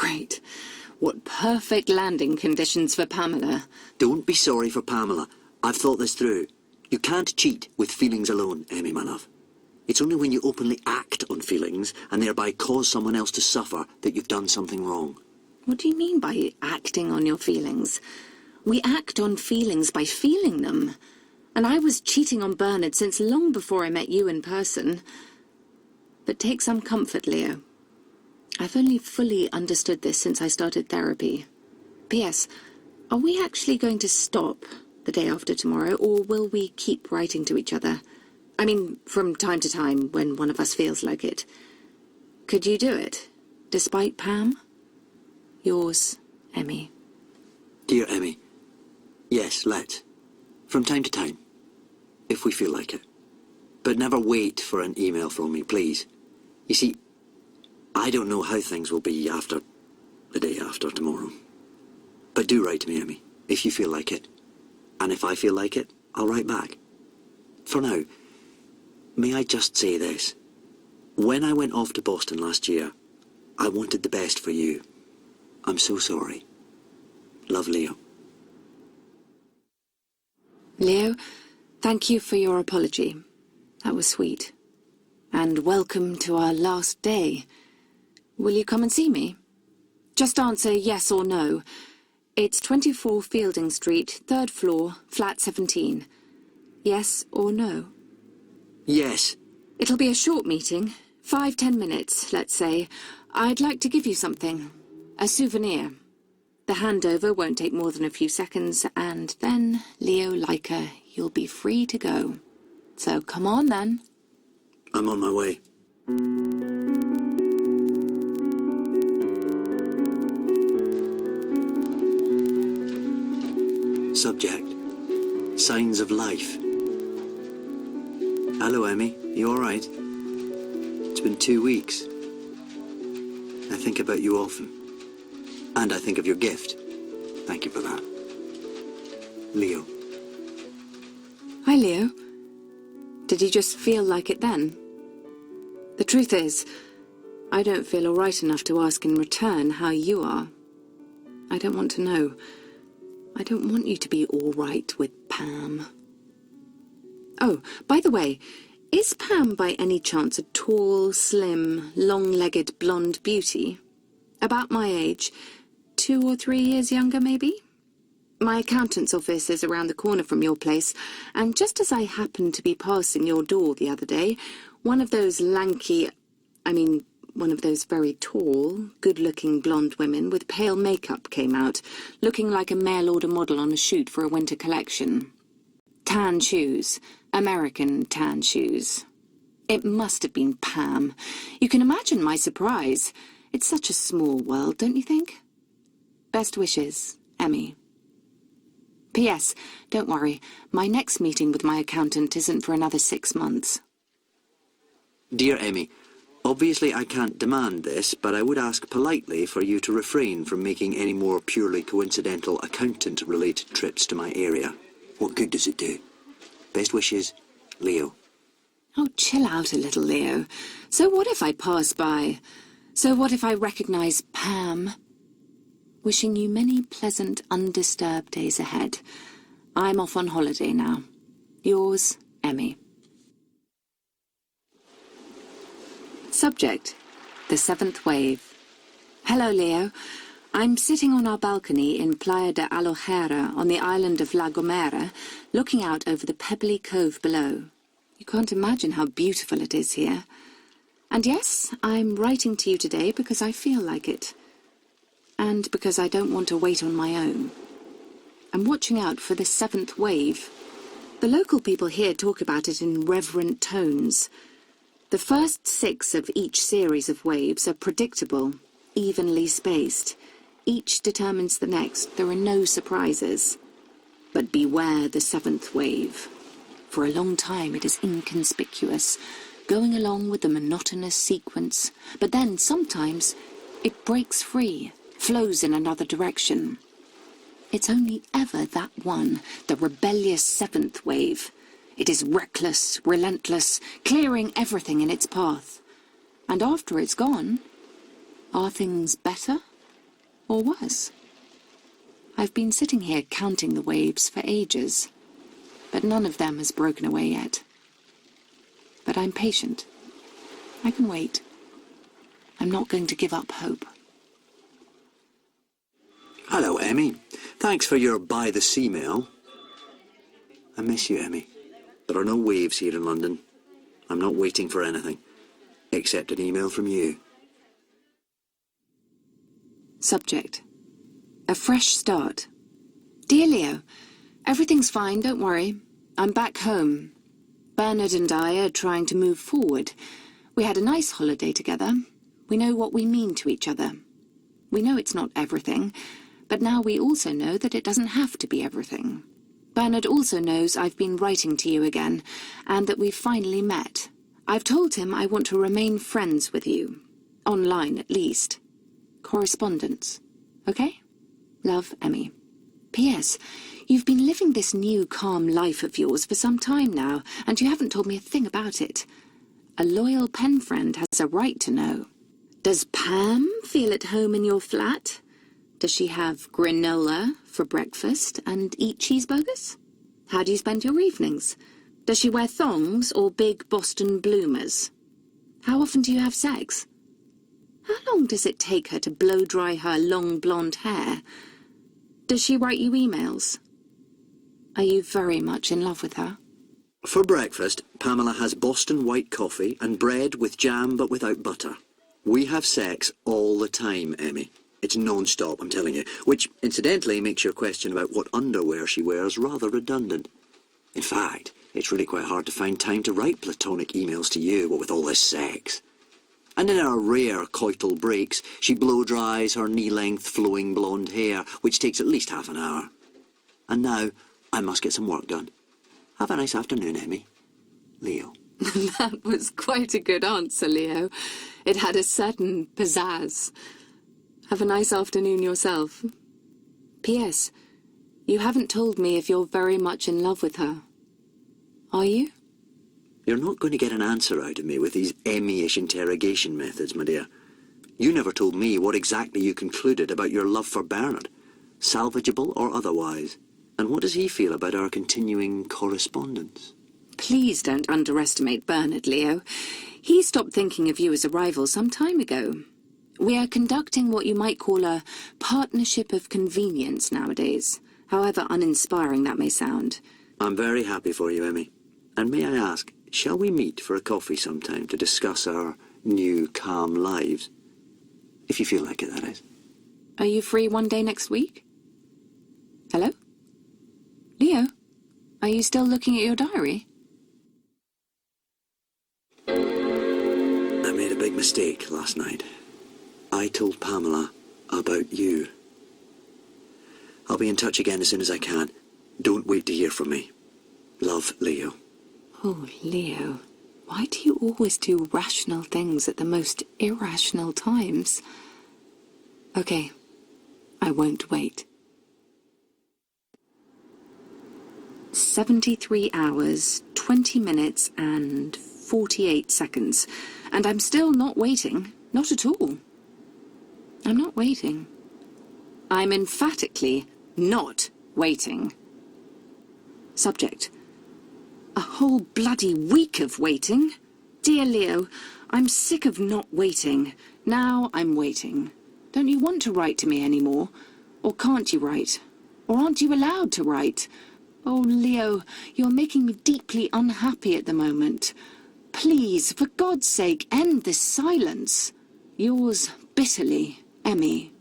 Great. What perfect landing conditions for Pamela. Don't be sorry for Pamela. I've thought this through. You can't cheat with feelings alone, Emmy, my love. It's only when you openly act on feelings and thereby cause someone else to suffer that you've done something wrong. What do you mean by acting on your feelings? We act on feelings by feeling them. And I was cheating on Bernard since long before I met you in person. But take some comfort, Leo. I've only fully understood this since I started therapy. P.S. Are we actually going to stop the day after tomorrow, or will we keep writing to each other? I mean, from time to time, when one of us feels like it. Could you do it, despite Pam? Yours, Emmy. Dear Emmy, yes, let's. From time to time, if we feel like it. But never wait for an email from me, please. You see, I don't know how things will be after the day after tomorrow. But do write to me, Emmy, if you feel like it. And if I feel like it, I'll write back. For now, may I just say this? When I went off to Boston last year, I wanted the best for you. I'm so sorry. Love, Leo. Leo, thank you for your apology. That was sweet. And welcome to our last day. Will you come and see me? Just answer yes or no. It's 24 Fielding Street, 3rd floor, flat 17. Yes or no? Yes. It'll be a short meeting. 5-10 minutes, let's say. I'd like to give you something. A souvenir. The handover won't take more than a few seconds, and then, Leo Leica, you'll be free to go. So come on then. I'm on my way. Subject. Signs of life. Hello, Emmy. You all right? It's been 2 weeks. I think about you often. And I think of your gift. Thank you for that. Leo. Hi, Leo. Did you just feel like it then? The truth is, I don't feel all right enough to ask in return how you are. I don't want to know. I don't want you to be all right with Pam. Oh, by the way, is Pam by any chance a tall, slim, long-legged blonde beauty? About my age, 2 or 3 years younger, maybe? My accountant's office is around the corner from your place, and just as I happened to be passing your door the other day, one of those one of those very tall, good-looking blonde women with pale makeup came out, looking like a mail-order model on a shoot for a winter collection. Tan shoes. American tan shoes. It must have been Pam. You can imagine my surprise. It's such a small world, don't you think? Best wishes, Emmy. P.S. Don't worry, my next meeting with my accountant isn't for another 6 months. Dear Emmy, obviously I can't demand this, but I would ask politely for you to refrain from making any more purely coincidental accountant-related trips to my area. What good does it do? Best wishes, Leo. Oh, chill out a little, Leo. So what if I pass by? So what if I recognise Pam? Wishing you many pleasant, undisturbed days ahead. I'm off on holiday now. Yours, Emmy. Subject: the 7th wave. Hello, Leo. I'm sitting on our balcony in Playa de Alojera on the island of La Gomera, looking out over the pebbly cove below. You can't imagine how beautiful it is here. And yes, I'm writing to you today because I feel like it. And because I don't want to wait on my own. I'm watching out for the 7th wave. The local people here talk about it in reverent tones. The first 6 of each series of waves are predictable, evenly spaced. Each determines the next. There are no surprises. But beware the 7th wave. For a long time it is inconspicuous, going along with the monotonous sequence. But then, sometimes, it breaks free, flows in another direction. It's only ever that one, the rebellious 7th wave. It is reckless, relentless, clearing everything in its path. And after it's gone, are things better Or worse. I've been sitting here counting the waves for ages, but none of them has broken away yet. But I'm patient. I can wait. I'm not going to give up hope. Hello, Emmy. Thanks for your by-the-sea mail. I miss you, Emmy. There are no waves here in London. I'm not waiting for anything, except an email from you. Subject. A fresh start. Dear Leo, everything's fine, don't worry. I'm back home. Bernard and I are trying to move forward. We had a nice holiday together. We know what we mean to each other. We know it's not everything, but now we also know that it doesn't have to be everything. Bernard also knows I've been writing to you again, and that we've finally met. I've told him I want to remain friends with you. Online, at least. Correspondence. Okay? Love, Emmy. P.S. You've been living this new calm life of yours for some time now, and you haven't told me a thing about it. A loyal pen friend has a right to know. Does Pam feel at home in your flat? Does she have granola for breakfast and eat cheeseburgers? How do you spend your evenings? Does she wear thongs or big Boston bloomers? How often do you have sex? How long does it take her to blow-dry her long blonde hair? Does she write you emails? Are you very much in love with her? For breakfast, Pamela has Boston white coffee and bread with jam but without butter. We have sex all the time, Emmy. It's non-stop, I'm telling you, which, incidentally, makes your question about what underwear she wears rather redundant. In fact, it's really quite hard to find time to write platonic emails to you, what with all this sex. And in our rare coital breaks, she blow-dries her knee-length flowing blonde hair, which takes at least half an hour. And now, I must get some work done. Have a nice afternoon, Emmy. Leo. That was quite a good answer, Leo. It had a certain pizzazz. Have a nice afternoon yourself. P.S. You haven't told me if you're very much in love with her. Are you? You're not going to get an answer out of me with these Emmy-ish interrogation methods, my dear. You never told me what exactly you concluded about your love for Bernard, salvageable or otherwise. And what does he feel about our continuing correspondence? Please don't underestimate Bernard, Leo. He stopped thinking of you as a rival some time ago. We are conducting what you might call a partnership of convenience nowadays, however uninspiring that may sound. I'm very happy for you, Emmy. And may I ask, shall we meet for a coffee sometime to discuss our new calm lives? If you feel like it, that is. Are you free one day next week? Hello? Leo? Are you still looking at your diary? I made a big mistake last night. I told Pamela about you. I'll be in touch again as soon as I can. Don't wait to hear from me. Love, Leo. Oh, Leo, why do you always do rational things at the most irrational times? Okay, I won't wait. 73 hours, 20 minutes and 48 seconds. And I'm still not waiting. Not at all. I'm not waiting. I'm emphatically not waiting. Subject. A whole bloody week of waiting? Dear Leo, I'm sick of not waiting. Now I'm waiting. Don't you want to write to me anymore? Or can't you write? Or aren't you allowed to write? Oh, Leo, you're making me deeply unhappy at the moment. Please, for God's sake, end this silence. Yours bitterly, Emmy.